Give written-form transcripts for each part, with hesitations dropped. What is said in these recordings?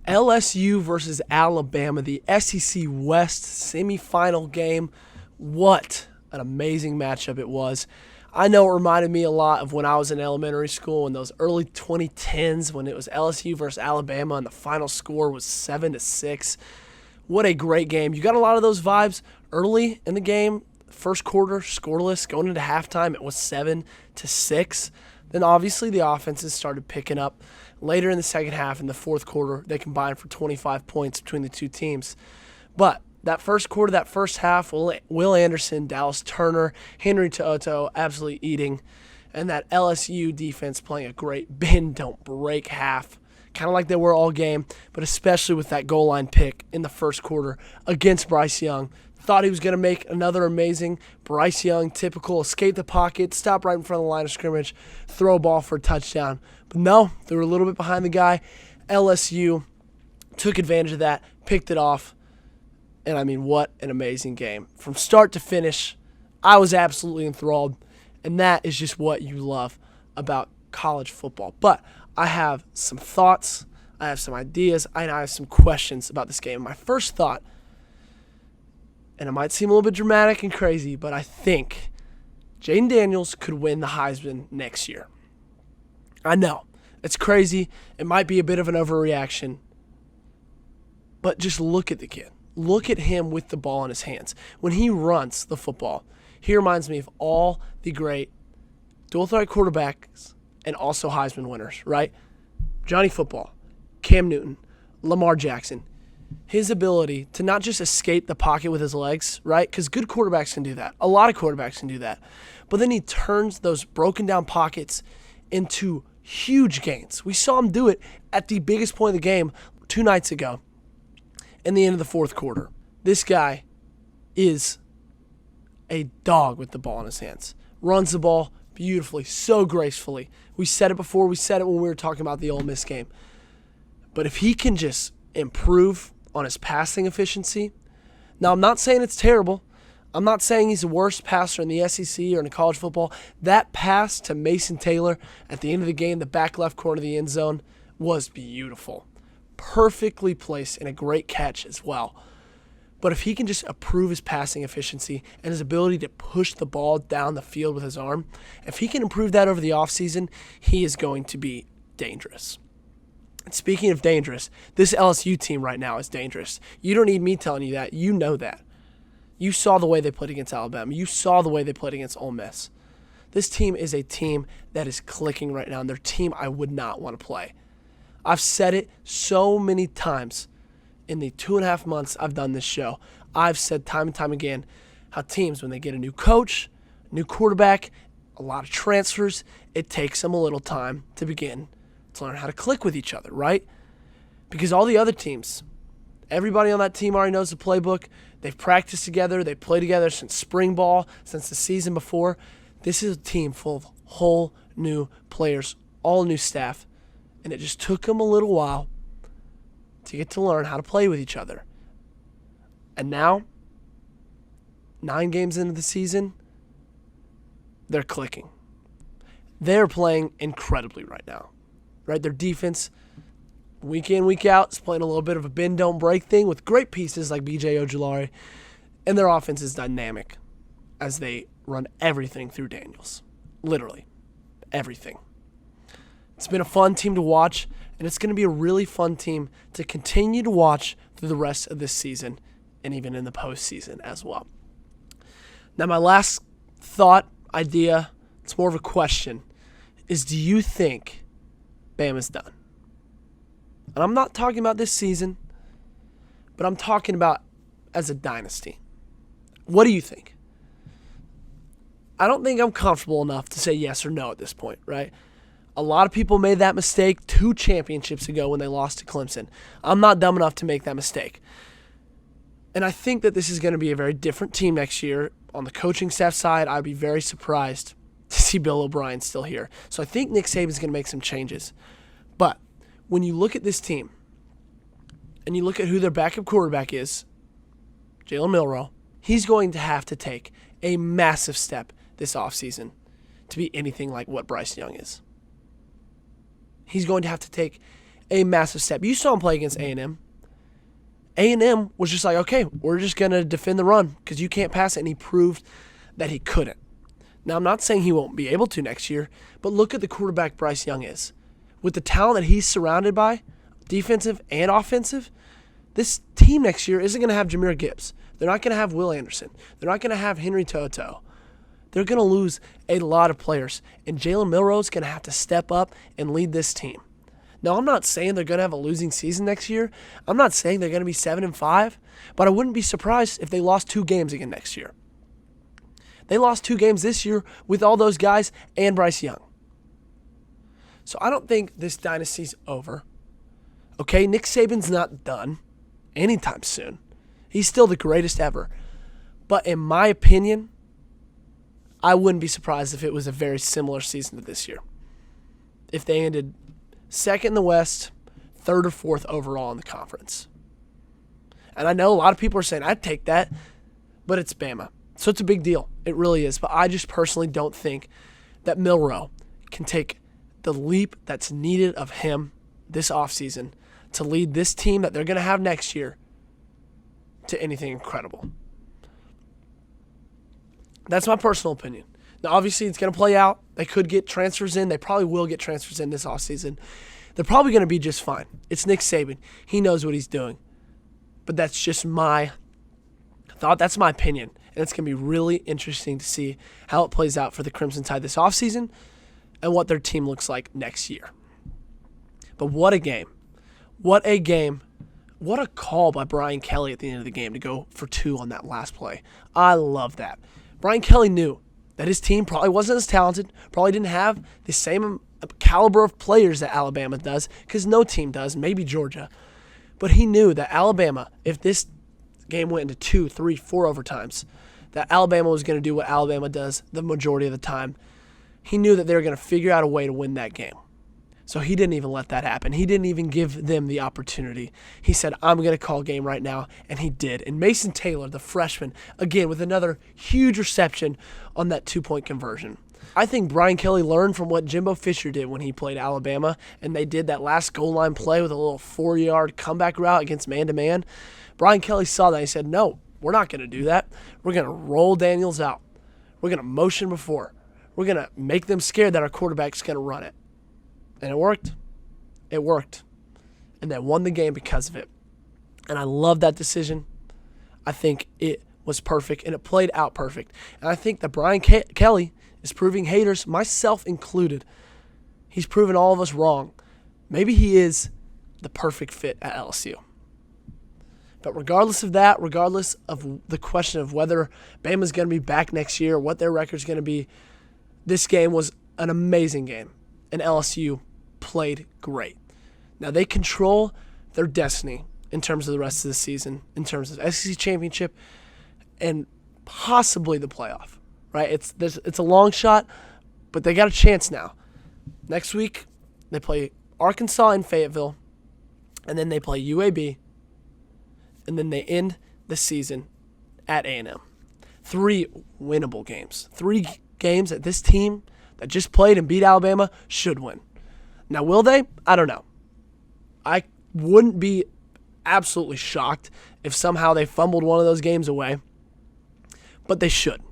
LSU versus Alabama, the SEC West semifinal game. What an amazing matchup it was. I know it reminded me a lot of when I was in elementary school in those early 2010s when it was LSU versus Alabama and the final score was 7-6. What a great game. You got a lot of those vibes early in the game. First quarter, scoreless. Going into halftime, it was 7-6. Then obviously the offenses started picking up. Later in the second half, in the fourth quarter, they combined for 25 points between the two teams. But that first quarter, that first half, Will Anderson, Dallas Turner, Henry To'oTo'o absolutely eating. And that LSU defense playing a great bend, don't break half. Kind of like they were all game, but especially with that goal line pick in the first quarter against Bryce Young. Thought he was going to make another amazing Bryce Young, typical, escape the pocket, stop right in front of the line of scrimmage, throw a ball for a touchdown. But no, they were a little bit behind the guy. LSU took advantage of that, picked it off, and I mean, what an amazing game. From start to finish, I was absolutely enthralled, and that is just what you love about college football. But I have some thoughts, I have some ideas, and I have some questions about this game. My first thought, and it might seem a little bit dramatic and crazy, but I think Jayden Daniels could win the Heisman next year. I know, it's crazy. It might be a bit of an overreaction, but just look at the kid. Look at him with the ball in his hands. When he runs the football, he reminds me of all the great dual threat quarterbacks and also Heisman winners, right? Johnny Football, Cam Newton, Lamar Jackson. His ability to not just escape the pocket with his legs, right? Because good quarterbacks can do that. A lot of quarterbacks can do that. But then he turns those broken down pockets into huge gains. We saw him do it at the biggest point of the game 2 nights ago in the end of the fourth quarter. This guy is a dog with the ball in his hands. Runs the ball beautifully, so gracefully. We said it before. We said it when we were talking about the Ole Miss game. But if he can just improve on his passing efficiency. Now, I'm not saying it's terrible. I'm not saying he's the worst passer in the SEC or in college football. That pass to Mason Taylor at the end of the game, the back left corner of the end zone, was beautiful. Perfectly placed and a great catch as well. But if he can just improve his passing efficiency and his ability to push the ball down the field with his arm, if he can improve that over the offseason, he is going to be dangerous. Speaking of dangerous, this LSU team right now is dangerous. You don't need me telling you that. You know that. You saw the way they played against Alabama. You saw the way they played against Ole Miss. This team is a team that is clicking right now, and they're a team I would not want to play. I've said it so many times in the 2.5 months I've done this show. I've said time and time again how teams, when they get a new coach, new quarterback, a lot of transfers, it takes them a little time to begin to learn how to click with each other, right? Because all the other teams, everybody on that team already knows the playbook. They've practiced together. They play together since spring ball, since the season before. This is a team full of whole new players, all new staff. And it just took them a little while to get to learn how to play with each other. And now, 9 games into the season, they're clicking. They're playing incredibly right now. Right, their defense, week in, week out, is playing a little bit of a bend, don't break thing with great pieces like B.J. Ojulari, and their offense is dynamic as they run everything through Daniels. Literally, everything. It's been a fun team to watch, and it's going to be a really fun team to continue to watch through the rest of this season and even in the postseason as well. Now, my last thought, idea, it's more of a question, is do you think Bama's done? And I'm not talking about this season, but I'm talking about as a dynasty. What do you think? I don't think I'm comfortable enough to say yes or no at this point, right? A lot of people made that mistake 2 championships ago when they lost to Clemson. I'm not dumb enough to make that mistake. And I think that this is going to be a very different team next year. On the coaching staff side, I'd be very surprised to see Bill O'Brien still here. So I think Nick Saban's going to make some changes. But when you look at this team and you look at who their backup quarterback is, Jalen Milroe, he's going to have to take a massive step this offseason to be anything like what Bryce Young is. He's going to have to take a massive step. You saw him play against A&M. A&M was just like, okay, we're just going to defend the run because you can't pass it, and he proved that he couldn't. Now, I'm not saying he won't be able to next year, but look at the quarterback Bryce Young is. With the talent that he's surrounded by, defensive and offensive, this team next year isn't going to have Jahmyr Gibbs. They're not going to have Will Anderson. They're not going to have Henry To'oTo'o. They're going to lose a lot of players, and Jalen Milroe is going to have to step up and lead this team. Now, I'm not saying they're going to have a losing season next year. I'm not saying they're going to be 7-5, but I wouldn't be surprised if they lost 2 games again next year. They lost 2 games this year with all those guys and Bryce Young. So I don't think this dynasty's over. Okay, Nick Saban's not done anytime soon. He's still the greatest ever. But in my opinion, I wouldn't be surprised if it was a very similar season to this year. If they ended 2nd in the West, 3rd or 4th overall in the conference. And I know a lot of people are saying, I'd take that, but it's Bama. So it's a big deal. It really is. But I just personally don't think that Milroe can take the leap that's needed of him this offseason to lead this team that they're going to have next year to anything incredible. That's my personal opinion. Now, obviously, it's going to play out. They could get transfers in. They probably will get transfers in this offseason. They're probably going to be just fine. It's Nick Saban. He knows what he's doing. But that's just my thought. That's my opinion. And it's going to be really interesting to see how it plays out for the Crimson Tide this offseason and what their team looks like next year. But what a game. What a game. What a call by Brian Kelly at the end of the game to go for 2 on that last play. I love that. Brian Kelly knew that his team probably wasn't as talented, probably didn't have the same caliber of players that Alabama does, because no team does, maybe Georgia. But he knew that Alabama, if this game went into 2, 3, 4 overtimes, that Alabama was going to do what Alabama does the majority of the time. He knew that they were going to figure out a way to win that game. So he didn't even let that happen. He didn't even give them the opportunity. He said, I'm going to call game right now, and he did. And Mason Taylor, the freshman, again, with another huge reception on that 2-point conversion. I think Brian Kelly learned from what Jimbo Fisher did when he played Alabama, and they did that last goal line play with a little 4-yard comeback route against man-to-man. Brian Kelly saw that. He said, no, we're not going to do that. We're going to roll Daniels out. We're going to motion before. We're going to make them scared that our quarterback's going to run it. And it worked. It worked. And they won the game because of it. And I love that decision. I think it was perfect, and it played out perfect. And I think that Brian Kelly is proving haters, myself included, he's proven all of us wrong. Maybe he is the perfect fit at LSU. But regardless of that, regardless of the question of whether Bama's going to be back next year, what their record's going to be, this game was an amazing game. And LSU played great. Now, they control their destiny in terms of the rest of the season, in terms of SEC championship and possibly the playoff, right? It's a long shot, but they got a chance now. Next week, they play Arkansas in Fayetteville, and then they play UAB, and then they end the season at A&M. 3 winnable games. 3 games that this team that just played and beat Alabama should win. Now, will they? I don't know. I wouldn't be absolutely shocked if somehow they fumbled one of those games away. But they should.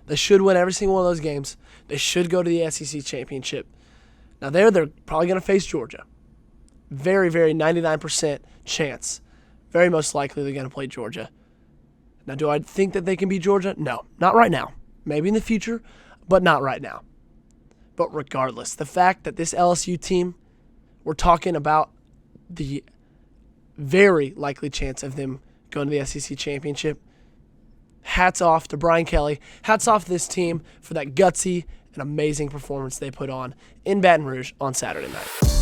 They should win every single one of those games. They should go to the SEC championship. Now, they're probably going to face Georgia. Very, very 99% chance. Very most likely they're going to play Georgia. Now, do I think that they can beat Georgia? No, not right now. Maybe in the future, but not right now. But regardless, the fact that this LSU team, we're talking about the very likely chance of them going to the SEC championship. Hats off to Brian Kelly. Hats off to this team for that gutsy and amazing performance they put on in Baton Rouge on Saturday night.